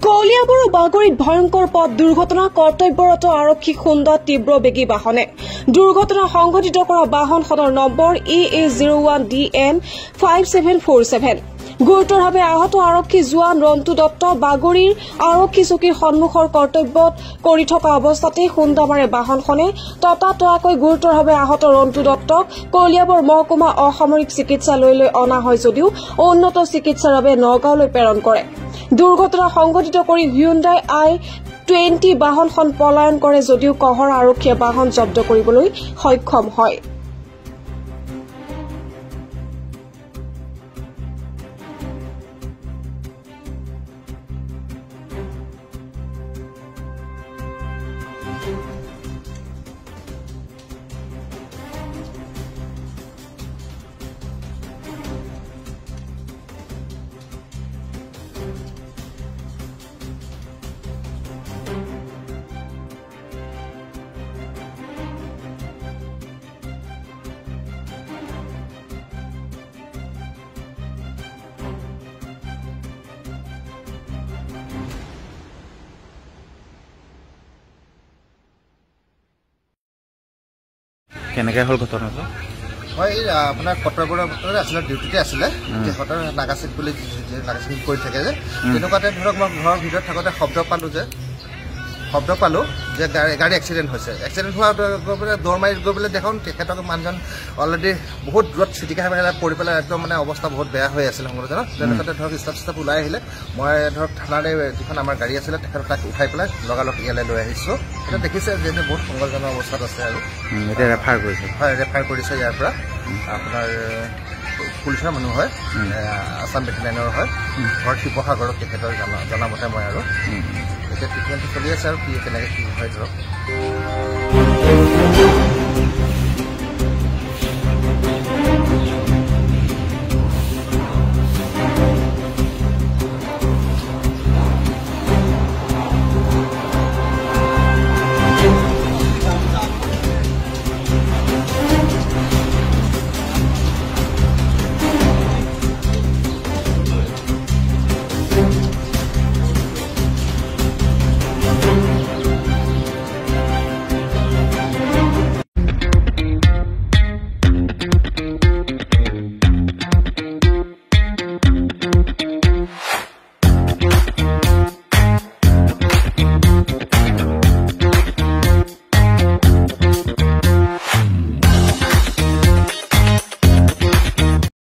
কলিয়াবৰ বাগৰিত ভয়ংকৰ পথ দুৰ্ঘটনা কৰ্তব্যৰত আৰক্ষী খুন্দা তীব্ৰ বেগী বাহনে দুৰ্ঘটনা সংঘটিত কৰা বাহনখনৰ নম্বৰ EA01DN 5747 গুৰুতৰভাৱে আহত আৰক্ষী জোৱান ৰন্তু দত্ত বাগৰিৰ আৰক্ষী চকীৰ সন্মুখৰ কৰ্তব্যত কৰি থকা অৱস্থাতে খুন্দা মাৰে বাহনখনে ততাতয়াকৈ গুৰুতৰভাৱে আহত ৰন্তু দত্তক কলিয়াবৰ মহকুমা অসামৰিক চিকিৎসালয়লৈ অনা হয় যদিও উন্নত চিকিৎসাৰ বাবে নগাঁৱলৈ প্ৰেৰণ কৰে দুৰ্ঘটনা সংঘটিত কৰি Hyundai i20 বাহনখন পলায়ন কৰে যদিও কহৰা আৰক্ষীয়ে বাহন জব্দ কৰিবলৈ সক্ষম হয় কেনেকৈ হ'ল ঘটনাটো হয় আপোনাৰ কৰ্তব্যৰ আছিলে ডিউটিতে আছিলে তেখেতৰ নাগাচিং বুলি নাগাচিং কৰি থাকে যে তেনেকুৱাতে ধৰক মই ঘৰৰ ভিতৰত থাকোঁতে শব্দ পালোঁ যে গাড়ী এক্সিডেণ্ট হৈছে এক্সিডেণ্ট হোৱা গৈ পেলাই দৌৰ মাৰি গৈ পেলাই দেখোন তেখেতক মানুহজন অলৰেডি বহুত দূৰত চিটিকা পেলাই পৰি পেলাই একদম মানে অৱস্থা বহুত বেয়া হৈ আছিল সংগঠনত তেনেকুৱাতে ধৰক ষ্টাফ ওলাই আহিলে মই ধৰক থানাৰে যিখন আমাৰ গাড়ী আছিলে তেখেতক তাক উঠাই পেলাই লগালগ ইয়ালৈ লৈ আহিছোঁ এতিয়া দেখিছে যে বহুত সংকটজনক অৱস্থাত আছে আৰু এতিয়া ৰেফাৰ কৰিছে হয় ৰেফাৰ কৰিছে ইয়াৰ পৰা আপোনাৰ পুলিচৰ মানুহ হয় আছাম বেটেলিয়নৰ হয় ঘৰ শিৱসাগৰত তেখেতৰ জনামতে মই আৰু এতিয়া ট্ৰিটমেণ্টটো চলি আছে আৰু কি কেনেকৈ কি হয় ধৰক